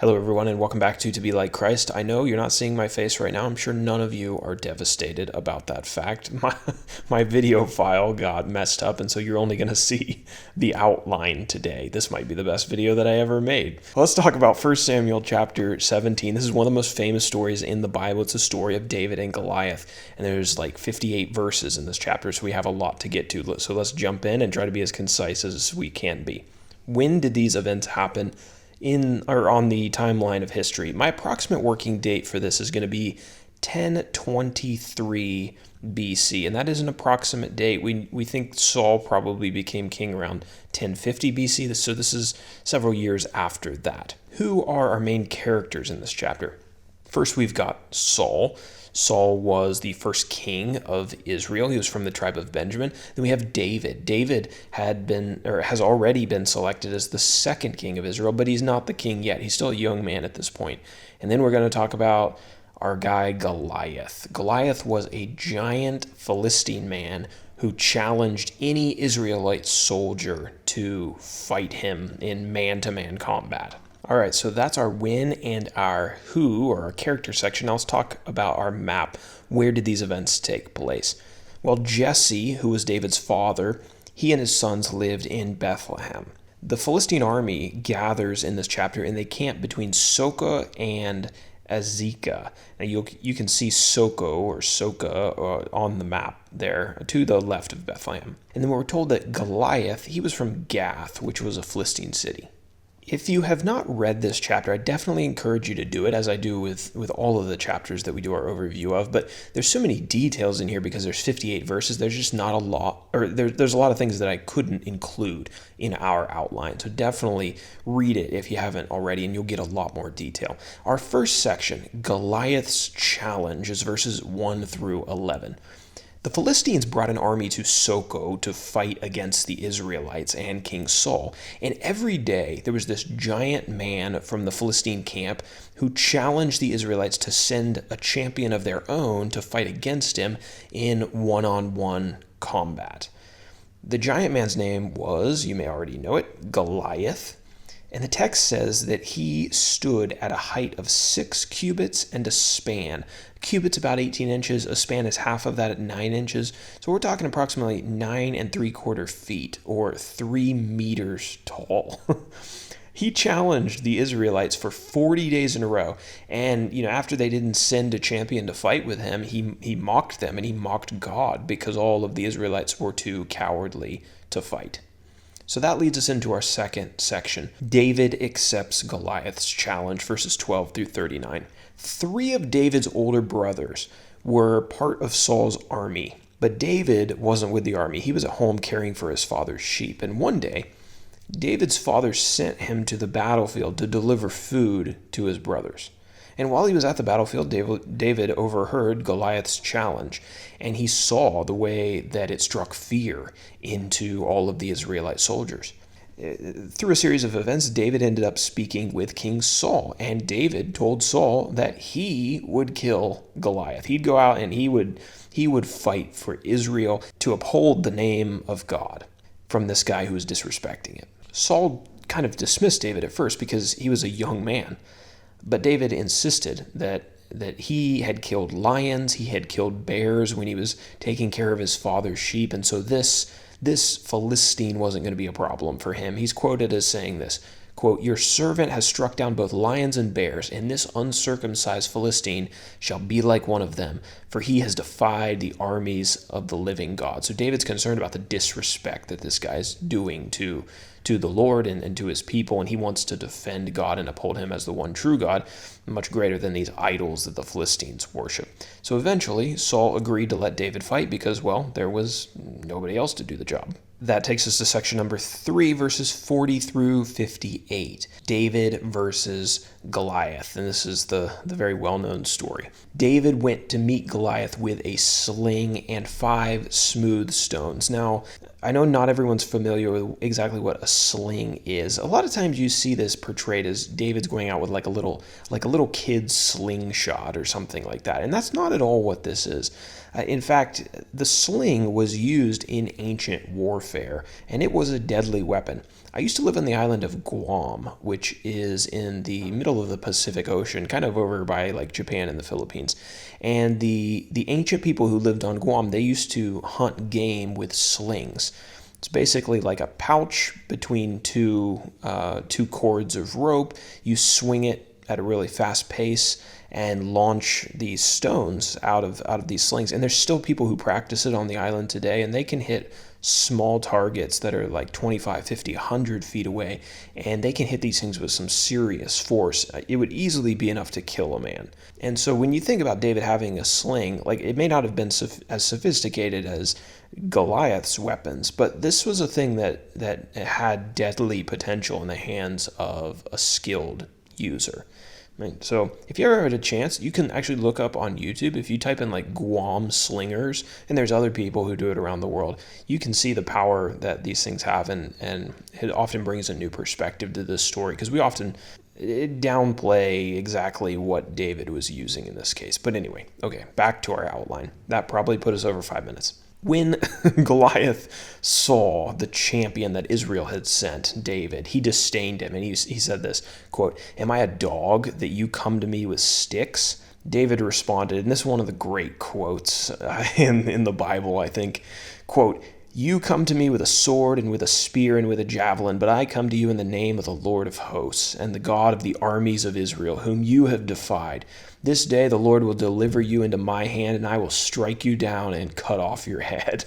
Hello, everyone, and welcome back to Be Like Christ. I know you're not seeing my face right now. I'm sure none of you are devastated about that fact. My video file got messed up, and so you're only going to see the outline today. This might be the best video that I ever made. Let's talk about 1 Samuel chapter 17. This is one of the most famous stories in the Bible. It's a story of David and Goliath, and there's like 58 verses in this chapter, so we have a lot to get to. So let's jump in and try to be as concise as we can be. When did these events happen in or on the timeline of history? My approximate working date for this is going to be 1023 BC, and that is an approximate date. We think Saul probably became king around 1050 BC, so this is several years after that. Who are our main characters in this chapter? First, we've got Saul. Saul was the first king of Israel. He was from the tribe of Benjamin. Then we have David. David has already been selected as the second king of Israel, but he's not the king yet. He's still a young man at this point. And then we're going to talk about our guy Goliath. Goliath was a giant Philistine man who challenged any Israelite soldier to fight him in man-to-man combat. All right, so that's our when and our who, or our character section. Now let's talk about our map. Where did these events take place? Well, Jesse, who was David's father, he and his sons lived in Bethlehem. The Philistine army gathers in this chapter, and they camp between Soka and Azekah. Now you can see Soka on the map there to the left of Bethlehem. And then we're told that Goliath, he was from Gath, which was a Philistine city. If you have not read this chapter, I definitely encourage you to do it, as I do with all of the chapters that we do our overview of. But there's so many details in here because there's 58 verses. There's just not a lot, or there's a lot of things that I couldn't include in our outline. So definitely read it if you haven't already, and you'll get a lot more detail. Our first section, Goliath's challenge, is verses 1 through 11. The Philistines brought an army to Soko to fight against the Israelites and King Saul. And every day there was this giant man from the Philistine camp who challenged the Israelites to send a champion of their own to fight against him in one-on-one combat. The giant man's name was, you may already know it, Goliath. And the text says that he stood at a height of 6 cubits and a span. A cubit's about 18 inches. A span is half of that at 9 inches. So we're talking approximately 9 3/4 feet, or 3 meters tall. He challenged the Israelites for 40 days in a row. And, after they didn't send a champion to fight with him, he mocked them, and he mocked God because all of the Israelites were too cowardly to fight. So that leads us into our second section. David accepts Goliath's challenge, verses 12 through 39. 3 of David's older brothers were part of Saul's army, but David wasn't with the army. He was at home caring for his father's sheep. And one day, David's father sent him to the battlefield to deliver food to his brothers. And while he was at the battlefield, David overheard Goliath's challenge, and he saw the way that it struck fear into all of the Israelite soldiers. Through a series of events, David ended up speaking with King Saul, and David told Saul that he would kill Goliath. He'd go out and he would fight for Israel to uphold the name of God from this guy who was disrespecting it. Saul kind of dismissed David at first because he was a young man. But David insisted that he had killed lions, he had killed bears when he was taking care of his father's sheep, and so this Philistine wasn't going to be a problem for him. He's quoted as saying this, quote, "Your servant has struck down both lions and bears, and this uncircumcised Philistine shall be like one of them, for he has defied the armies of the living God." So David's concerned about the disrespect that this guy's doing to the Lord and to his people, and he wants to defend God and uphold him as the one true God, much greater than these idols that the Philistines worship. So eventually, Saul agreed to let David fight because, well, there was nobody else to do the job. That takes us to section number 3, verses 40 through 58. David versus Goliath. And this is the very well-known story. David went to meet Goliath with a sling and 5 smooth stones. Now, I know not everyone's familiar with exactly what a sling is. A lot of times you see this portrayed as David's going out with like a little kid's slingshot or something like that. And that's not at all what this is. In fact, the sling was used in ancient warfare. warfare, and it was a deadly weapon. I used to live on the island of Guam, which is in the middle of the Pacific Ocean, kind of over by like Japan and the Philippines. And the ancient people who lived on Guam, they used to hunt game with slings. It's basically like a pouch between two cords of rope. You swing it at a really fast pace and launch these stones out of these slings. And there's still people who practice it on the island today, and they can hit small targets that are like 25, 50, 100 feet away, and they can hit these things with some serious force. It would easily be enough to kill a man. And so when you think about David having a sling, like it may not have been as sophisticated as Goliath's weapons, but this was a thing that had deadly potential in the hands of a skilled user. Right. So if you ever had a chance, you can actually look up on YouTube. If you type in like Guam slingers, and there's other people who do it around the world, you can see the power that these things have, and it often brings a new perspective to this story, because we often downplay exactly what David was using in this case. But anyway, okay, back to our outline. That probably put us over 5 minutes. When Goliath saw the champion that Israel had sent, David, he disdained him, and he said this, quote, "Am I a dog that you come to me with sticks?" David responded, and this is one of the great quotes in the Bible, I think, quote, "You come to me with a sword and with a spear and with a javelin, but I come to you in the name of the Lord of hosts and the God of the armies of Israel, whom you have defied. This day the Lord will deliver you into my hand, and I will strike you down and cut off your head."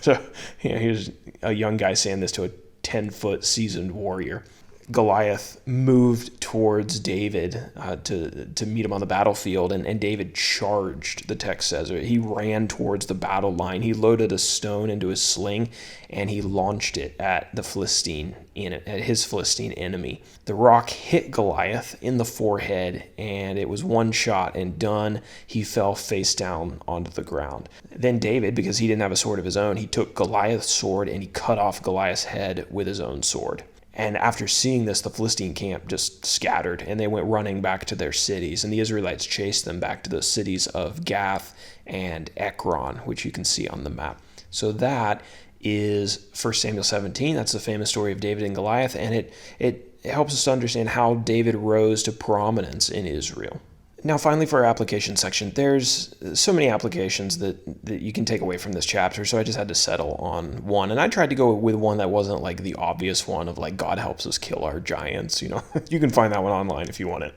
So here's a young guy saying this to a 10-foot seasoned warrior. Goliath moved towards David to meet him on the battlefield, and David charged, the text says. He ran towards the battle line. He loaded a stone into his sling, and he launched it at his Philistine enemy. The rock hit Goliath in the forehead, and it was one shot and done. He fell face down onto the ground. Then David, because he didn't have a sword of his own, he took Goliath's sword and he cut off Goliath's head with his own sword. And after seeing this, the Philistine camp just scattered, and they went running back to their cities. And the Israelites chased them back to the cities of Gath and Ekron, which you can see on the map. So that is 1 Samuel 17. That's the famous story of David and Goliath, and it helps us to understand how David rose to prominence in Israel. Now, finally, for our application section, there's so many applications that you can take away from this chapter, so I just had to settle on one. And I tried to go with one that wasn't like the obvious one of like, God helps us kill our giants. You can find that one online if you want it.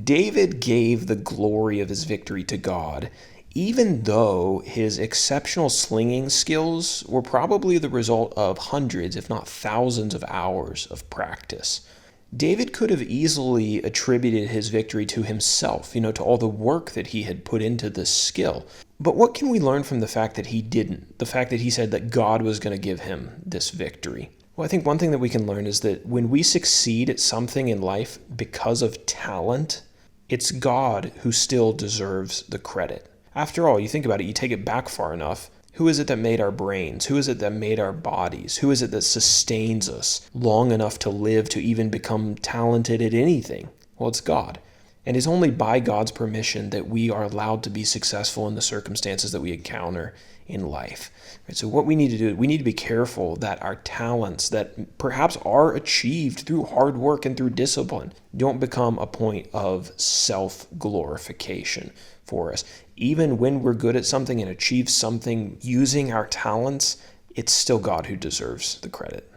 David gave the glory of his victory to God, even though his exceptional slinging skills were probably the result of hundreds, if not thousands of hours of practice. David could have easily attributed his victory to himself, to all the work that he had put into this skill. But what can we learn from the fact that he didn't? The fact that he said that God was going to give him this victory? Well, I think one thing that we can learn is that when we succeed at something in life because of talent, it's God who still deserves the credit. After all, you think about it, you take it back far enough. Who is it that made our brains? Who is it that made our bodies? Who is it that sustains us long enough to live to even become talented at anything? Well, it's God. And it's only by God's permission that we are allowed to be successful in the circumstances that we encounter in life. Right? So what we need to do, we need to be careful that our talents that perhaps are achieved through hard work and through discipline don't become a point of self-glorification for us. Even when we're good at something and achieve something using our talents, it's still God who deserves the credit.